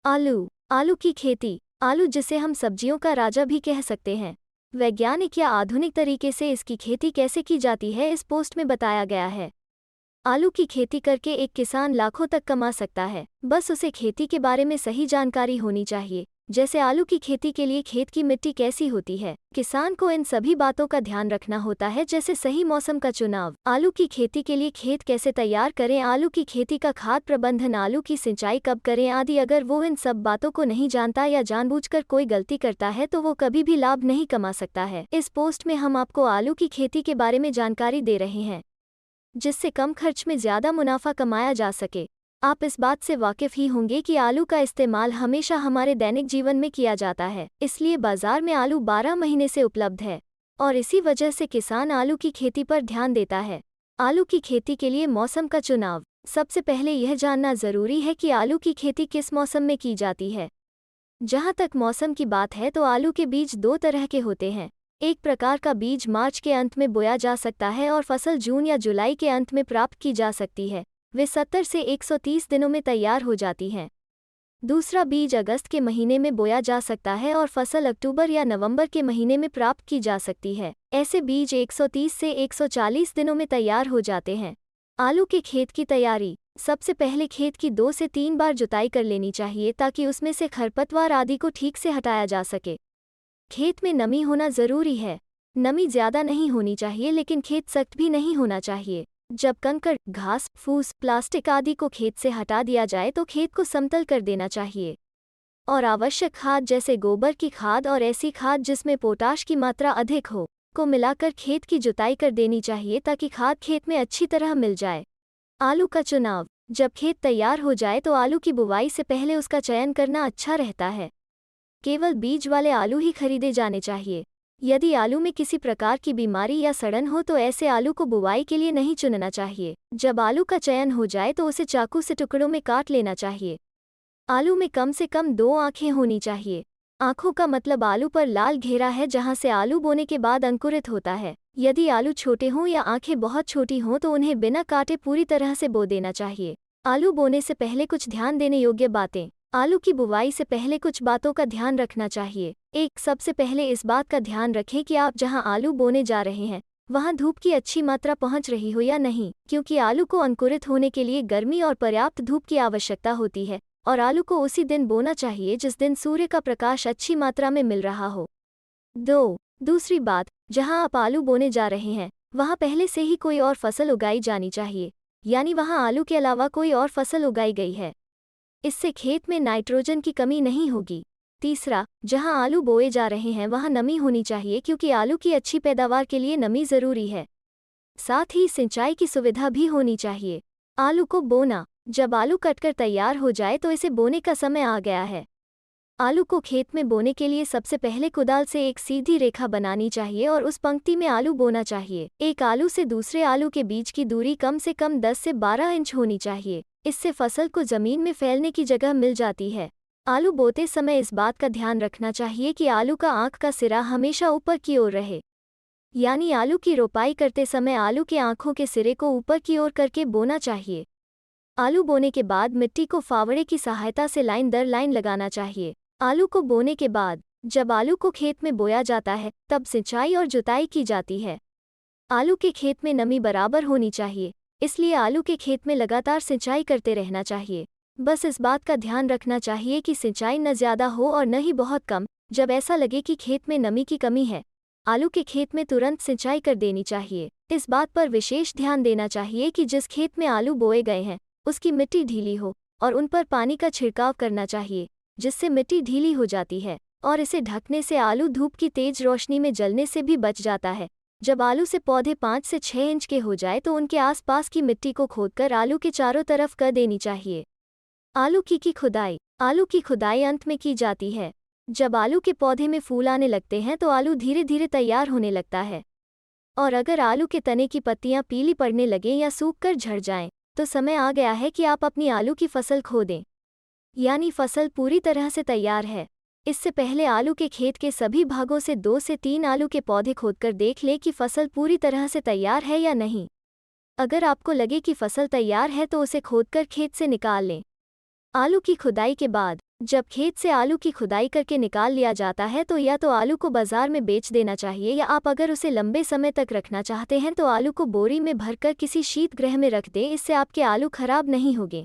आलू। आलू की खेती। आलू, जिसे हम सब्जियों का राजा भी कह सकते हैं, वैज्ञानिक या आधुनिक तरीके से इसकी खेती कैसे की जाती है इस पोस्ट में बताया गया है। आलू की खेती करके एक किसान लाखों तक कमा सकता है, बस उसे खेती के बारे में सही जानकारी होनी चाहिए। जैसे आलू की खेती के लिए खेत की मिट्टी कैसी होती है, किसान को इन सभी बातों का ध्यान रखना होता है, जैसे सही मौसम का चुनाव, आलू की खेती के लिए खेत कैसे तैयार करें, आलू की खेती का खाद प्रबंधन, आलू की सिंचाई कब करें आदि। अगर वो इन सब बातों को नहीं जानता या जानबूझकर कोई गलती करता है तो वो कभी भी लाभ नहीं कमा सकता है। इस पोस्ट में हम आपको आलू की खेती के बारे में जानकारी दे रहे हैं, जिससे कम खर्च में ज़्यादा मुनाफा कमाया जा सके। आप इस बात से वाकिफ़ ही होंगे कि आलू का इस्तेमाल हमेशा हमारे दैनिक जीवन में किया जाता है, इसलिए बाजार में आलू 12 महीने से उपलब्ध है और इसी वजह से किसान आलू की खेती पर ध्यान देता है। आलू की खेती के लिए मौसम का चुनाव। सबसे पहले यह जानना ज़रूरी है कि आलू की खेती किस मौसम में की जाती है। जहाँ तक मौसम की बात है तो आलू के बीज दो तरह के होते हैं। एक प्रकार का बीज मार्च के अंत में बोया जा सकता है और फसल जून या जुलाई के अंत में प्राप्त की जा सकती है। वे 70 से 130 दिनों में तैयार हो जाती हैं। दूसरा बीज अगस्त के महीने में बोया जा सकता है और फसल अक्टूबर या नवंबर के महीने में प्राप्त की जा सकती है। ऐसे बीज 130 से 140 दिनों में तैयार हो जाते हैं। आलू के खेत की तैयारी। सबसे पहले खेत की 2 से 3 बार जुताई कर लेनी चाहिए ताकि उसमें से खरपतवार आदि को ठीक से हटाया जा सके। खेत में नमी होना ज़रूरी है। नमी ज़्यादा नहीं होनी चाहिए लेकिन खेत सख्त भी नहीं होना चाहिए। जब कंकड़, घास, फूस, प्लास्टिक आदि को खेत से हटा दिया जाए तो खेत को समतल कर देना चाहिए और आवश्यक खाद जैसे गोबर की खाद और ऐसी खाद जिसमें पोटाश की मात्रा अधिक हो को मिलाकर खेत की जुताई कर देनी चाहिए ताकि खाद खेत में अच्छी तरह मिल जाए। आलू का चुनाव। जब खेत तैयार हो जाए तो आलू की बुवाई से पहले उसका चयन करना अच्छा रहता है। केवल बीज वाले आलू ही खरीदे जाने चाहिए। यदि आलू में किसी प्रकार की बीमारी या सड़न हो तो ऐसे आलू को बुवाई के लिए नहीं चुनना चाहिए। जब आलू का चयन हो जाए तो उसे चाकू से टुकड़ों में काट लेना चाहिए। आलू में कम से कम 2 आँखें होनी चाहिए। आँखों का मतलब आलू पर लाल घेरा है जहाँ से आलू बोने के बाद अंकुरित होता है। यदि आलू छोटे हों या आँखें बहुत छोटी हों तो उन्हें बिना काटे पूरी तरह से बो देना चाहिए। आलू बोने से पहले कुछ ध्यान देने योग्य बातें। आलू की बुवाई से पहले कुछ बातों का ध्यान रखना चाहिए। सबसे पहले इस बात का ध्यान रखें कि आप जहां आलू बोने जा रहे हैं वहां धूप की अच्छी मात्रा पहुंच रही हो या नहीं, क्योंकि आलू को अंकुरित होने के लिए गर्मी और पर्याप्त धूप की आवश्यकता होती है और आलू को उसी दिन बोना चाहिए जिस दिन सूर्य का प्रकाश अच्छी मात्रा में मिल रहा हो। दूसरी बात, जहां आप आलू बोने जा रहे हैं वहां पहले से ही कोई और फसल उगाई जानी चाहिए, यानी वहां आलू के अलावा कोई और फसल उगाई गई है। इससे खेत में नाइट्रोजन की कमी नहीं होगी। तीसरा, जहां आलू बोए जा रहे हैं वहां नमी होनी चाहिए क्योंकि आलू की अच्छी पैदावार के लिए नमी ज़रूरी है। साथ ही सिंचाई की सुविधा भी होनी चाहिए। आलू को बोना। जब आलू कटकर तैयार हो जाए तो इसे बोने का समय आ गया है। आलू को खेत में बोने के लिए सबसे पहले कुदाल से एक सीधी रेखा बनानी चाहिए और उस पंक्ति में आलू बोना चाहिए। एक आलू से दूसरे आलू के बीच की दूरी कम से कम 10 से 12 इंच होनी चाहिए। इससे फसल को जमीन में फैलने की जगह मिल जाती है। आलू बोते समय इस बात का ध्यान रखना चाहिए कि आलू का आँख का सिरा हमेशा ऊपर की ओर रहे, यानी आलू की रोपाई करते समय आलू के आँखों के सिरे को ऊपर की ओर करके बोना चाहिए। आलू बोने के बाद मिट्टी को फावड़े की सहायता से लाइन दर लाइन लगाना चाहिए। आलू को बोने के बाद जब आलू को खेत में बोया जाता है तब सिंचाई और जुताई की जाती है। आलू के खेत में नमी बराबर होनी चाहिए, इसलिए आलू के खेत में लगातार सिंचाई करते रहना चाहिए। बस इस बात का ध्यान रखना चाहिए कि सिंचाई न ज़्यादा हो और न ही बहुत कम। जब ऐसा लगे कि खेत में नमी की कमी है, आलू के खेत में तुरंत सिंचाई कर देनी चाहिए। इस बात पर विशेष ध्यान देना चाहिए कि जिस खेत में आलू बोए गए हैं उसकी मिट्टी ढीली हो और उन पर पानी का छिड़काव करना चाहिए, जिससे मिट्टी ढीली हो जाती है और इसे ढकने से आलू धूप की तेज रोशनी में जलने से भी बच जाता है। जब आलू से पौधे 5 से 6 इंच के हो जाए तो उनके आसपास की मिट्टी को खोदकर आलू के चारों तरफ कर देनी चाहिए। आलू की खुदाई। आलू की खुदाई अंत में की जाती है। जब आलू के पौधे में फूल आने लगते हैं तो आलू धीरे धीरे तैयार होने लगता है और अगर आलू के तने की पत्तियां पीली पड़ने लगें या सूख कर झड़ जाएं तो समय आ गया है कि आप अपनी आलू की फसल खो दें, यानी फसल पूरी तरह से तैयार है। इससे पहले आलू के खेत के सभी भागों से 2 से 3 आलू के पौधे खोदकर देख लें कि फसल पूरी तरह से तैयार है या नहीं। अगर आपको लगे कि फसल तैयार है तो उसे खोदकर खेत से निकाल लें। आलू की खुदाई के बाद जब खेत से आलू की खुदाई करके निकाल लिया जाता है तो या तो आलू को बाजार में बेच देना चाहिए, या आप अगर उसे लंबे समय तक रखना चाहते हैं तो आलू को बोरी में भरकर किसी शीत गृह में रख दें। इससे आपके आलू खराब नहीं होंगे।